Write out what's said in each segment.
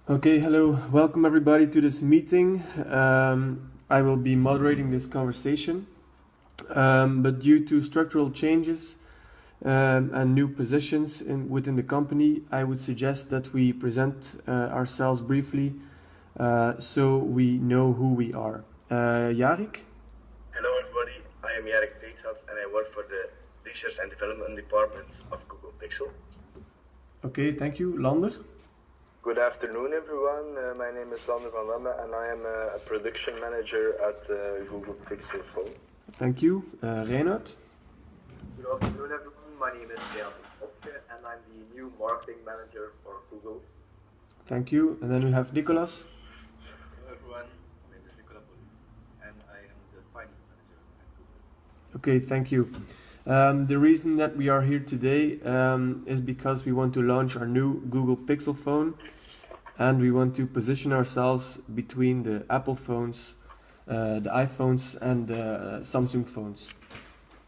Okay, hello. Welcome everybody to this meeting. I will be moderating this conversation, but due to structural changes and new positions within the company, I would suggest that we present ourselves briefly so we know who we are. Jarik? Hello everybody, I am Jarek Peethans and I work for the Research and Development Department of Google Pixel. Okay, thank you. Lander? Good afternoon everyone, my name is Lander van Damme and I am a production manager at Google Pixel Phone. Thank you. Reinhard? Good afternoon everyone, my name is Gerald Hopke and I'm the new marketing manager for Google. Thank you. And then we have Nicolas. Hello everyone, my name is Nicolas Paul and I am the finance manager at Google. Okay, thank you. The reason that we are here today is because we want to launch our new Google Pixel phone and we want to position ourselves between the Apple phones, the iPhones and the Samsung phones.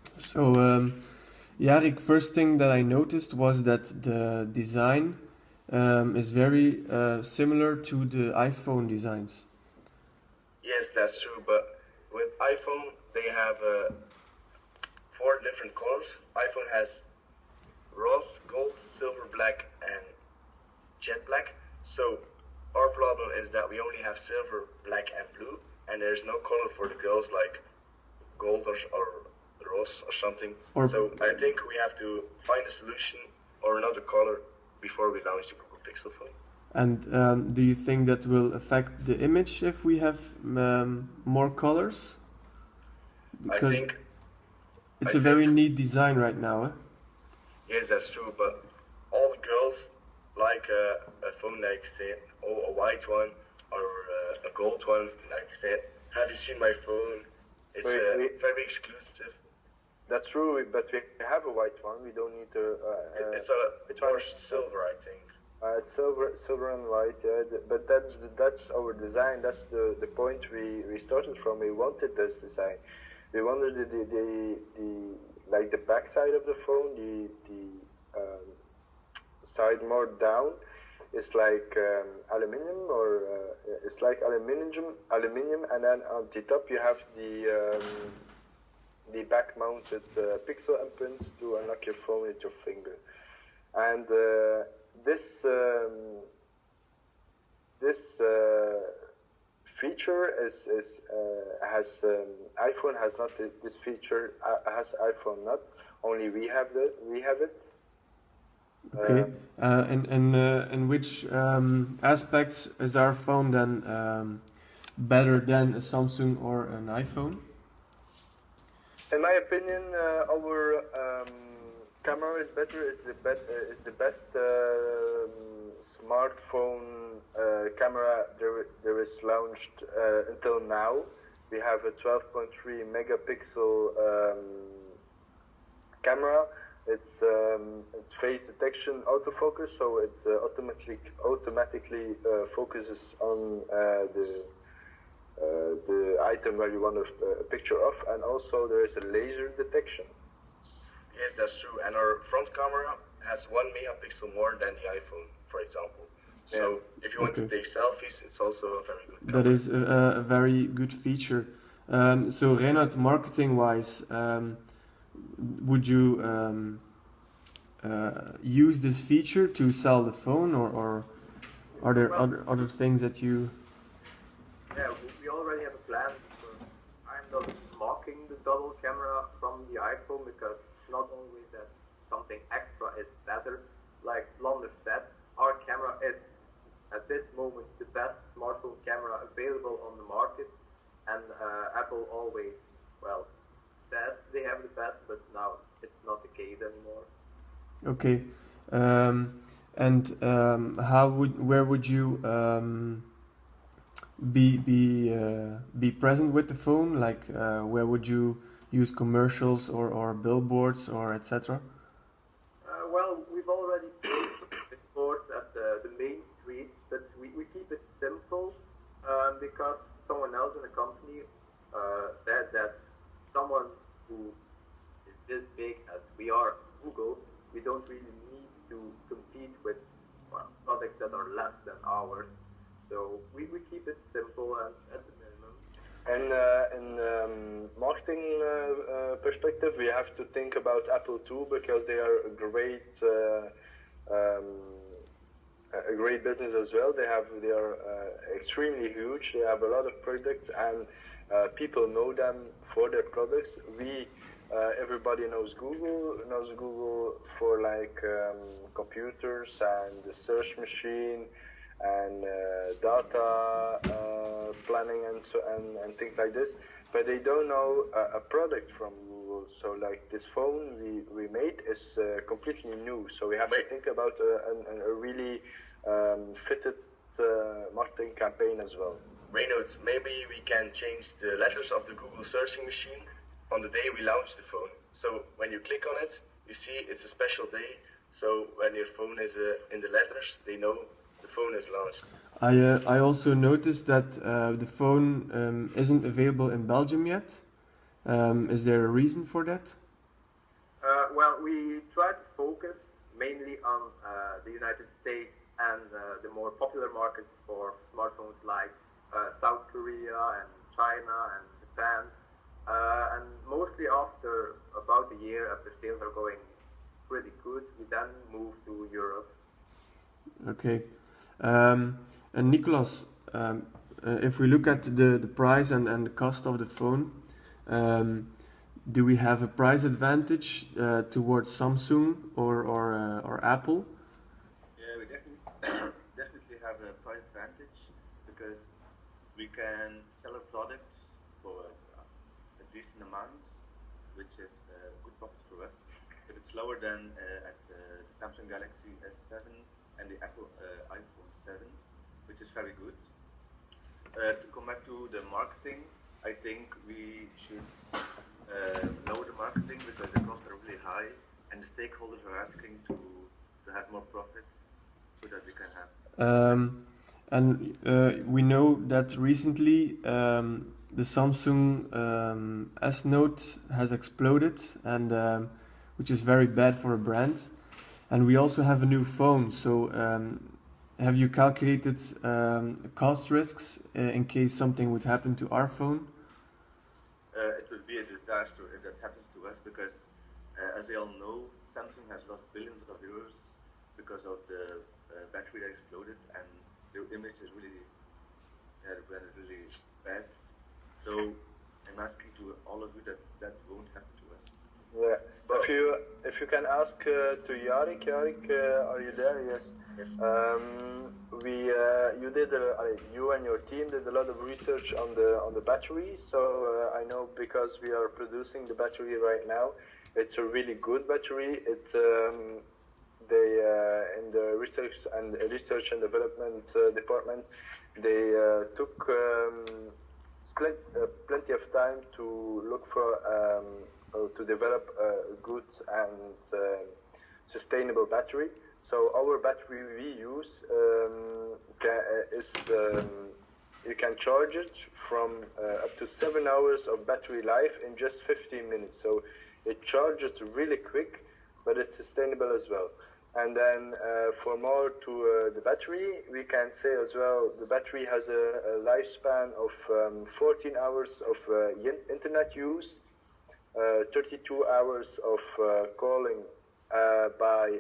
So, Jarik, first thing that I noticed was that the design is very similar to the iPhone designs. Yes, that's true, but with iPhone they have 4 different colors. iPhone has rose, gold, silver, black and jet black. So our problem is that we only have silver, black and blue and there's no color for the girls like gold or rose or something. So I think we have to find a solution or another color before we launch the Google Pixel phone. And do you think that will affect the image if we have more colors? Because I think it's a very neat design right now, eh? Yes, that's true, but all the girls like a phone like say, a white one or a gold one, like say, have you seen my phone? It's very exclusive. That's true, but we have a white one. We don't need to. It's more silver, I think. It's silver and white. Yeah, but that's our design. That's the point we started from. We wanted this design. We wanted the back side of the phone, the side more down. It's like aluminium, or it's like aluminium, and then on the top you have the back-mounted pixel imprint to unlock your phone with your finger. And this feature has iPhone has not this feature. Has iPhone not? Only we have it. Okay. In which aspects is our phone then better than a Samsung or an iPhone? In my opinion, our camera is better. Is the best smartphone camera there is launched until now. We have a 12.3 megapixel camera. It's face detection autofocus, so it's automatically focuses on the item where you want a picture of, and also there is a laser detection. Yes, that's true. And our front camera has 1 megapixel more than the iPhone, for example. So if you want to take selfies, it's also a very good camera. That is a very good feature. So Reinhard, marketing-wise, would you use this feature to sell the phone, or are there other things that you... Yeah, we already have a plan. I'm not mocking the double camera from the iPhone, because not only that something extra is better, like Lander said, our camera is at this moment the best smartphone camera available on the market, and Apple always, well, says they have the best, but now it's not the case anymore. Okay, and where would you be present with the phone? Like, where would you use commercials or billboards or etc.? Well, we've already placed billboards at the main street, but we keep it simple because someone else in the company said that someone who is this big as we are, Google, we don't really need to compete with products that are less than ours. So we keep it simple and at the minimum. And in marketing perspective, we have to think about Apple too, because they are um, a great business as well. They are extremely huge. They have a lot of products, and people know them for their products. Everybody knows Google for like computers and the search machine and data planning and things like this, but they don't know a product from Google. So like this phone we made is completely new. So we have to think about a really fitted marketing campaign as well. Reynolds, maybe we can change the letters of the Google searching machine on the day we launch the phone. So when you click on it, you see it's a special day. So when your phone is in the letters, they know the phone is launched. I also noticed that the phone isn't available in Belgium yet. Is there a reason for that? Well, we try to focus mainly on the United States and the more popular markets for smartphones like South Korea and China and Japan. And mostly after about a year, after sales are going pretty good, we then move to Europe. Okay. And Nicolas, if we look at the price and the cost of the phone, do we have a price advantage towards Samsung or Apple? Yeah, we definitely have a price advantage because we can sell a product for a decent amount, which is good profit for us. But it's lower than at the Samsung Galaxy S7 and the Apple iPhone 7, which is very good. To come back to the marketing, I think we should lower the marketing because the costs are really high and the stakeholders are asking to have more profits so that we can have. And we know that recently the Samsung S Note has exploded, and which is very bad for a brand. And we also have a new phone. So have you calculated cost risks in case something would happen to our phone? It would be a disaster if that happens to us because, as we all know, Samsung has lost billions of euros because of the battery that exploded, and the image is really, the brand is really bad. So I'm asking to all of you that won't happen to us. Yeah. If you can ask to Jarek. Jarek, are you there? Yes. You and your team did a lot of research on the battery. So I know because we are producing the battery right now. It's a really good battery. They in the research and development department, they took plenty of time to look for to develop a good and sustainable battery. So our battery we use you can charge it from up to 7 hours of battery life in just 15 minutes. So it charges really quick, but it's sustainable as well. And then for more to the battery, we can say as well the battery has a lifespan of 14 hours of internet use, 32 hours of calling by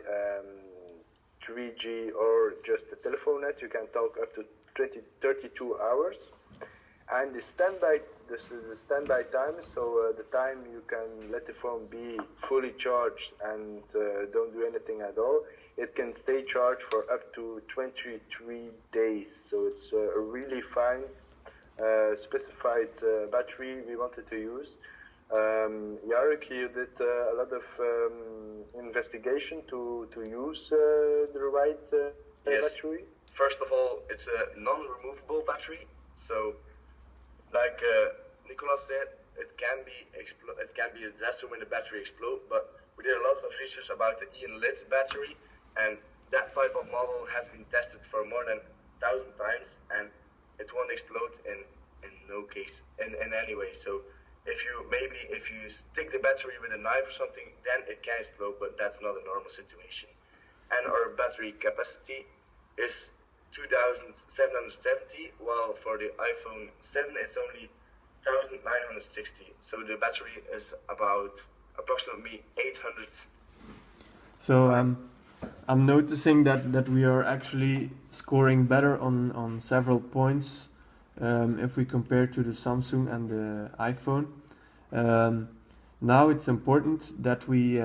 3G or just the telephone net. You can talk up to 32 hours. And the standby time, so the time you can let the phone be fully charged and don't do anything at all, it can stay charged for up to 23 days. So it's a really fine specified battery we wanted to use. Jarek, you did a lot of investigation to use the right Yes. battery? First of all, it's a non-removable battery. So, like Nicolas said, it can be a disaster when the battery explodes. But we did a lot of research about the Ian Lit battery, and that type of model has been tested for more than 1,000 times, and it won't explode in no case in any way. So if you stick the battery with a knife or something, then it can explode, but that's not a normal situation. And our battery capacity is 2,770, while for the iPhone 7 it's only 1,960. So the battery is about approximately 800. So I'm noticing that we are actually scoring better on several points if we compare to the Samsung and the iPhone. Now it's important that we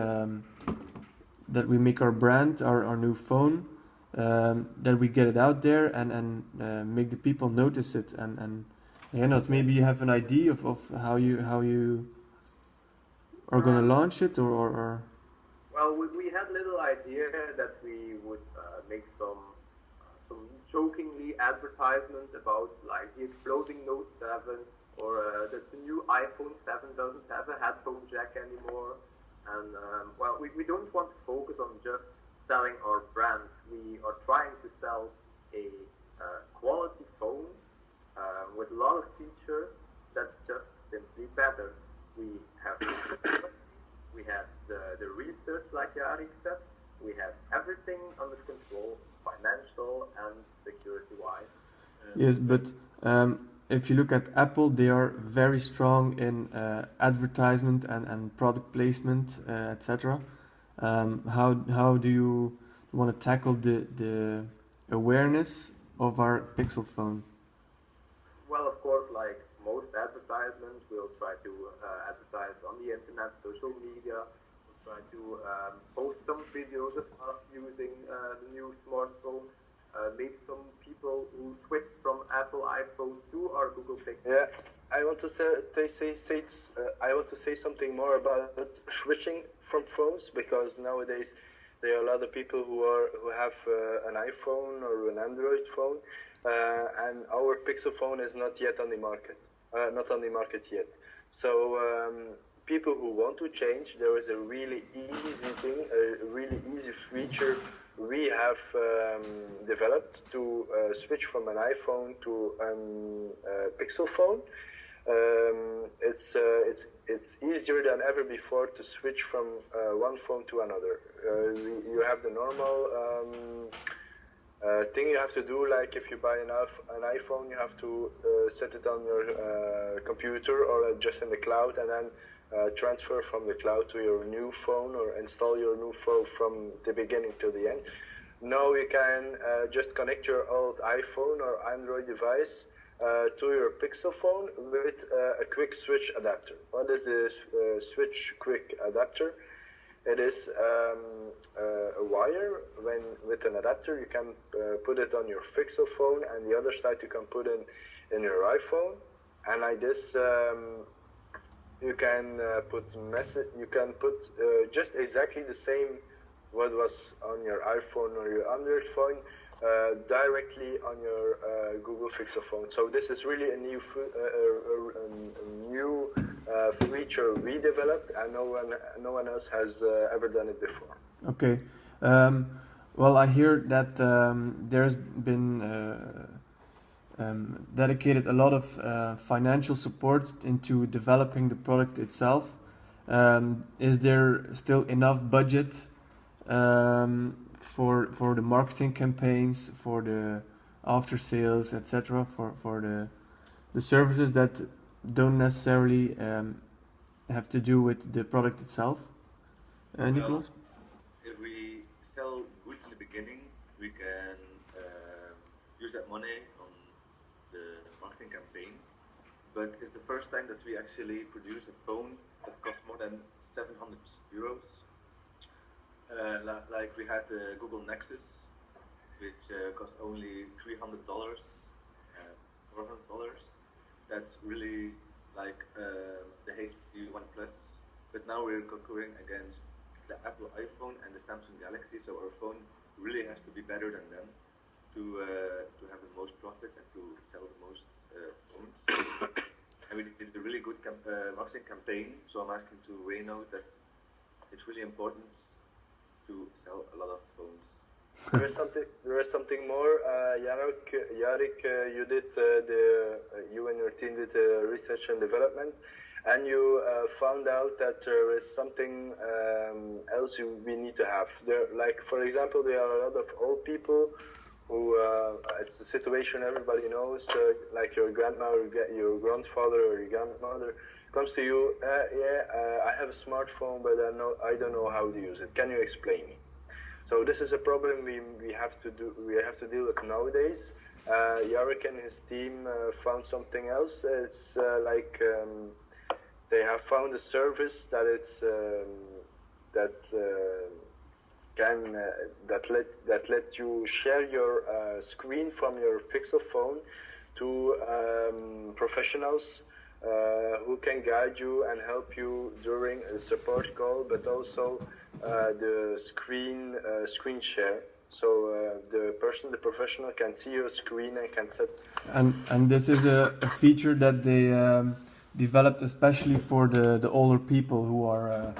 make our brand, our new phone, that we get it out there and make the people notice it. And maybe you have an idea of how you are gonna launch it or Well, we had little idea that we would make some jokingly advertisement about like the exploding Note 7 or that the new iPhone 7 doesn't have a headphone jack anymore. And well, we don't want to focus on just selling our brand. We are trying to sell a quality phone with a lot of features that's just simply better. We have the research, like Jarek said. We have everything under control, financial and security-wise. yes, but if you look at Apple, they are very strong in advertisement and product placement, etc. How do you want to tackle the awareness of our Pixel phone? Well, of course, like most advertisements, we'll try to advertise on the internet, social media. We'll try to post some videos of us using the new smartphone. Maybe some people who switched from Apple iPhone to our Google Pixel. Yeah, I want to I want to say something more about switching from phones, because nowadays there are a lot of people who have an iPhone or an Android phone, and our Pixel phone is not yet on the market, yet. So people who want to change, there is a really easy thing, a really easy feature we have developed to switch from an iPhone to a Pixel phone. It's easier than ever before to switch from one phone to another. You have the normal thing you have to do, like if you buy an iPhone, you have to set it on your computer or just in the cloud, and then transfer from the cloud to your new phone or install your new phone from the beginning to the end. Now you can just connect your old iPhone or Android device to your Pixel phone with a quick switch adapter. What is the switch quick adapter? It is a wire. With an adapter, you can put it on your Pixel phone, and the other side you can put in your iPhone. And like this, you can put just exactly the same what was on your iPhone or your Android phone directly on your Google Pixel phone. So this is really a new feature we developed, and no one else has ever done it before. Okay. Well, I hear that there's been dedicated a lot of financial support into developing the product itself. Is there still enough budget for the marketing campaigns, for the after sales, etc., for the services that don't necessarily have to do with the product itself? Nicholas? If we sell goods in the beginning, we can use that money on the marketing campaign. But it's the first time that we actually produce a phone that costs more than 700 euros. Like we had the Google Nexus, which cost only $300, $400. That's really like the HTC One Plus. But now we're concurring against the Apple iPhone and the Samsung Galaxy, so our phone really has to be better than them to have the most profit and to sell the most phones. And we did a really good marketing campaign, so I'm asking to Reno that it's really important to sell a lot of phones. There is something more, Jarek. You and your team did research and development, and you found out that there is something else we need to have. Like for example, there are a lot of old people who it's a situation everybody knows. Like your grandma or your grandfather or your grandmother comes to you. I have a smartphone, but I don't know how to use it. Can you explain me? So this is a problem we have to deal with nowadays. Jarek and his team found something else. It's they have found a service that let you share your screen from your Pixel phone to professionals who can guide you and help you during a support call, but also the screen share. So the professional can see your screen and can set. And this is a feature that they developed especially for the older people who are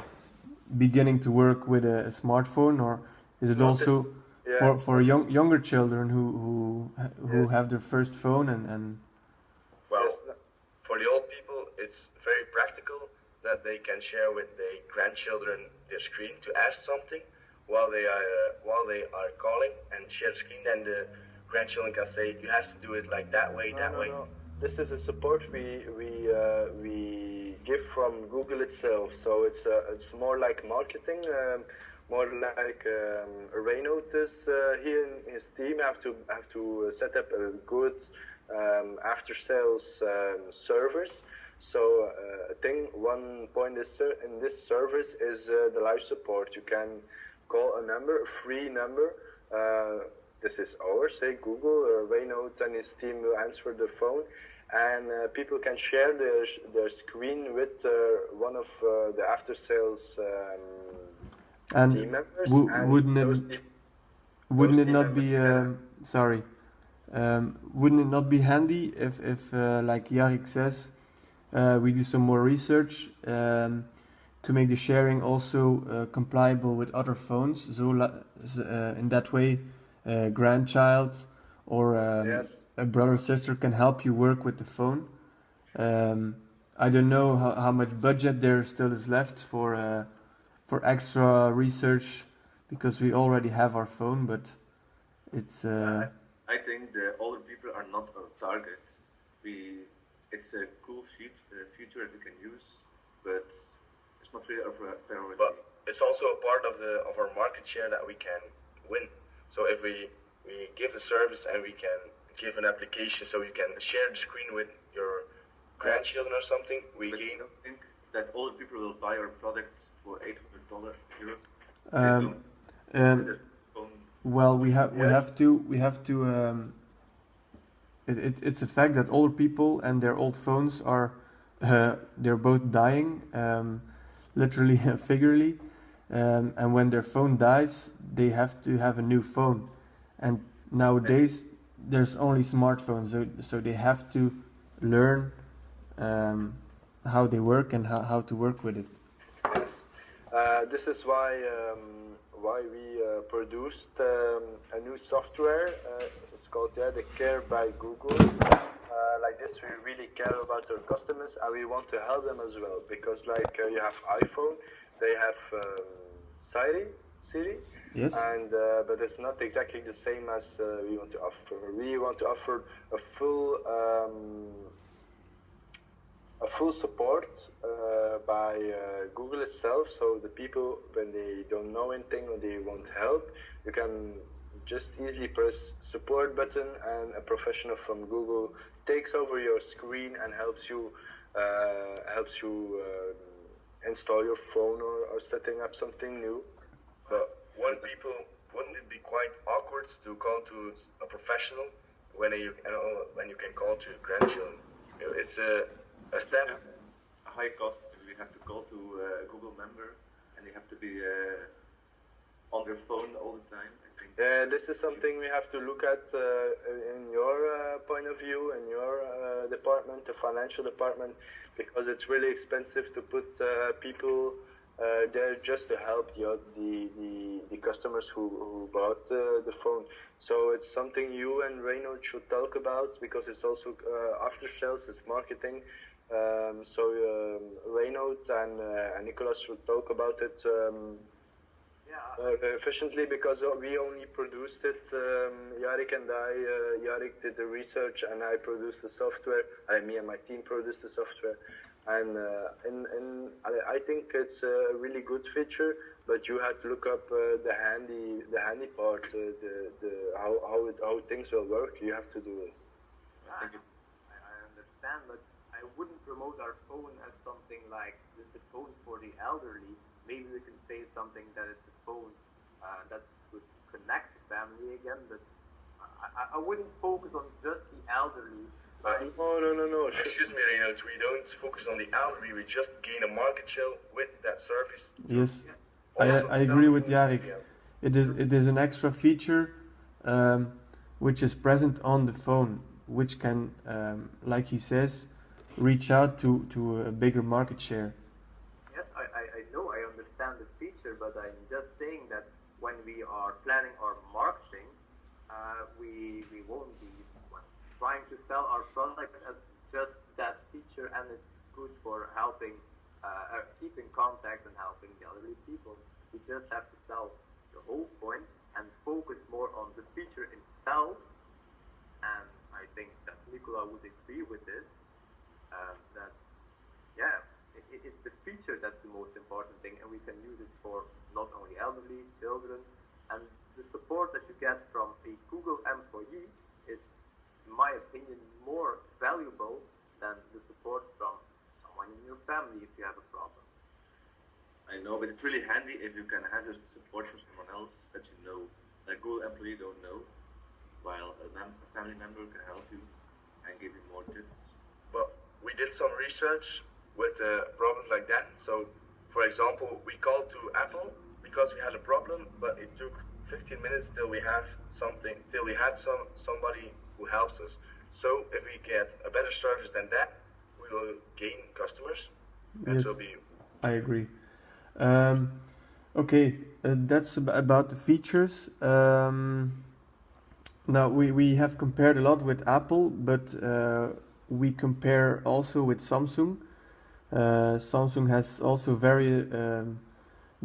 beginning to work with a smartphone, or is it also for younger children who Yes. have their first phone and Well, Yes. for the old people, it's very practical that they can share with their grandchildren their screen to ask something while they are calling and share the screen. Then the grandchildren can say, "You have to do it like that way, that way." No. This is a support we give from Google itself. So it's more like marketing, more like Renault is here in his team have to set up a good after sales service. So one point in this service is the live support. You can call a number, a free number. This is ours, say Google or Renault and his team will answer the phone, and people can share their screen with one of the after sales team members. wouldn't it team not be members wouldn't it not be handy if like Jarek says, we do some more research to make the sharing also compliable with other phones, so in that way grandchild or Yes. a brother or sister can help you work with the phone. I don't know how much budget there still is left for extra research, because we already have our phone, but it's I think the older people are not our targets. It's a cool feature that we can use, but it's not really our priority. But it's also a part of our market share that we can win. So if we give the service and we can give an application so you can share the screen with your grandchildren or something, we But gain. I don't think that older people will buy our products for $800 euros. well, we have Yes. to it's a fact that older people and their old phones are they're both dying, literally and figuratively, and when their phone dies they have to have a new phone, and nowadays there's only smartphones, so they have to learn how they work and how to work with it. Yes. This is why we produced a new software. It's called the Care by Google. Like this, we really care about our customers and we want to help them as well, because like you have iPhone, they have Siri, Yes. and but it's not exactly the same as we want to offer. We want to offer a full support by Google itself. So the people, when they don't know anything or they want help, you can just easily press support button and a professional from Google takes over your screen and helps you install your phone or setting up something new. But wouldn't it be quite awkward to call to a professional when you can call to your grandchildren? It's a step. A high cost. We have to call to a Google member, and they have to be on their phone all the time. I think. This is something we have to look at in your point of view, in your department, the financial department, because it's really expensive to put people there just to help the customers who bought the phone. So it's something you and Renault should talk about, because it's also after sales, it's marketing. So Renault and Nicolas should talk about it. efficiently because we only produced it. Jarek and I, Jarek did the research and I produced the software. Me and my team produced the software, and I think it's a really good feature. But you have to look up the handy part, how things will work. You have to do it. I understand, but I wouldn't promote our phone as something like this is a phone for the elderly. Maybe we can say something that it's a phone that would connect the family again, but I wouldn't focus on just the elderly. No. Excuse me, Reynolds, we don't focus on the elderly, we just gain a market share with that service. Yes, Also, I agree with Samsung, Jarek. yeah. It is an extra feature which is present on the phone, which can, like he says, reach out to a bigger market share. Yes, I know, I understand the feature, but I'm just saying that when we are planning our marketing, we won't be trying to sell our product as just that feature, and it's good for helping, keeping contact and helping the elderly people. We just have to sell the whole point and focus more on the feature itself. And I think that Nicola would agree with this. That it's the feature that's the most important thing, and we can use it for not only elderly, children, and the support that you get from a Google employee is, in my opinion, more valuable than the support from someone in your family if you have a problem. I know, but it's really handy if you can have your support from someone else that you know. Like Google employee don't know, while a family member can help you and give you more tips. But we did some research with problems like that. So, for example, we called to Apple because we had a problem, but it took 15 minutes till we had somebody who helps us. So, if we get a better service than that, we will gain customers. And Yes, so be. I agree. Okay, that's about the features. Now we have compared a lot with Apple, but we compare also with Samsung. Samsung has also very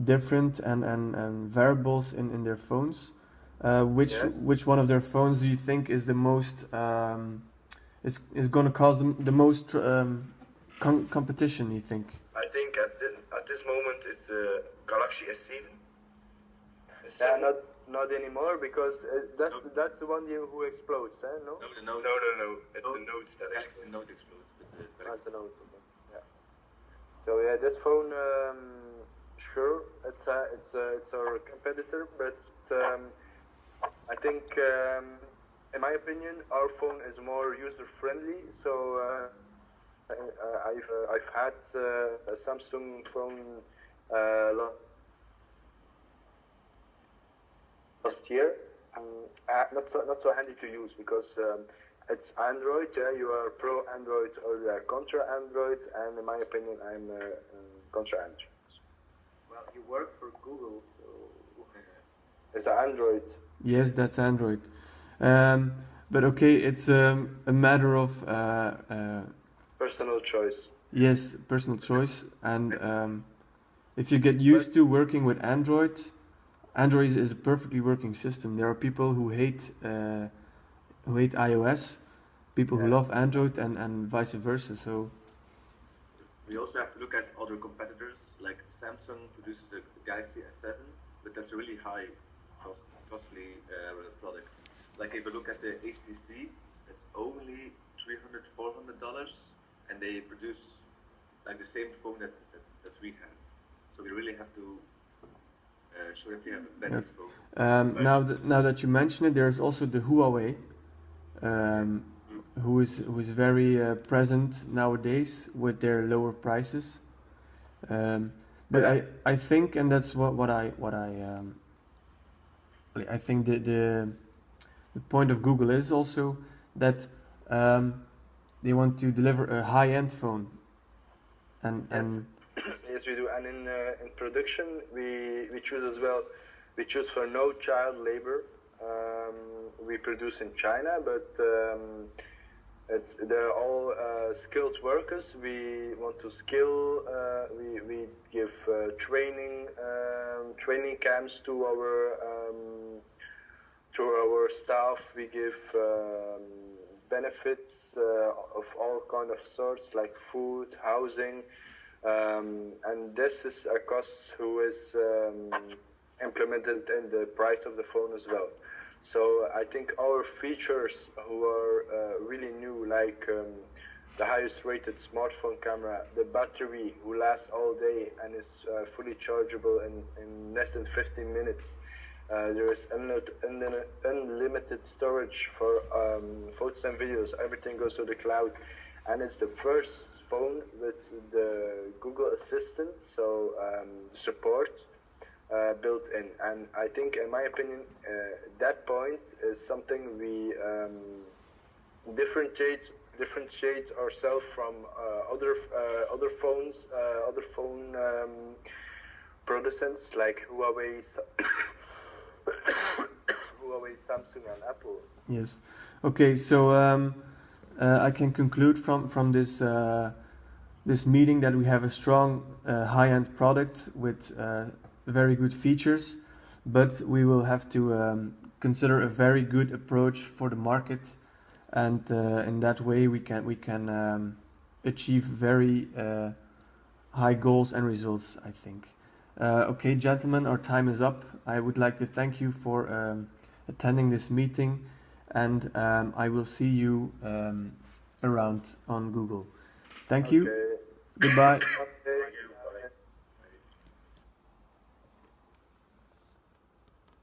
different and variables in their phones. Which one of their phones do you think is the most is going to cause the most competition? You think? I think at this moment it's the Galaxy S7. Yeah, not anymore because that's the one who explodes, eh? No. No, the Note. No. It's the Note that Galaxy explodes. Note explodes, but the That's Galaxy the Note. Yeah. So yeah, this phone, sure, it's our competitor, but I think, in my opinion, our phone is more user friendly. So I've had a Samsung phone last year. Not so handy to use because it's Android. Yeah, you are pro Android or you are contra Android, and in my opinion, I'm contra Android. Well, you work for Google, so It's the Android. Yes, that's Android. But okay, it's a matter of Personal choice. yes, personal choice, and if you get used to working with Android, Android is a perfectly working system. There are people who hate iOS, people who love Android, and vice versa. So We also have to look at other competitors, like Samsung produces a Galaxy S7, but that's a really high costly product. Like if you look at the HTC, it's only $300-400, and they produce like the same phone that we have. So we really have to show that they have a better Yes. phone. now that you mention it, there's also the Huawei, who is very present nowadays with their lower prices. But I think, and that's what I think the point of Google is also that they want to deliver a high-end phone, and Yes, we do. And in production, we choose as well. We choose for no child labor. We produce in China, but They're all skilled workers. We want to skill. We give training camps to our staff. We give benefits of all kind of sorts, like food, housing, and this is a cost who is implemented in the price of the phone as well. So I think our features who are really new, like the highest rated smartphone camera, the battery who lasts all day and is fully chargeable in less than 15 minutes. There is unlimited storage for photos and videos. Everything goes to the cloud. And it's the first phone with the Google Assistant, so support built in. And I think, in my opinion, that point is something we differentiate ourselves from other phones, other phone producers like Huawei, Huawei, Samsung, and Apple. Yes. Okay. So I can conclude from this this meeting that we have a strong high-end product with very good features, but we will have to consider a very good approach for the market, and in that way we can achieve very high goals and results, I think. Okay, gentlemen, our time is up. I would like to thank you for attending this meeting, and I will see you around on Google. Thank you. Okay. Goodbye. Okay.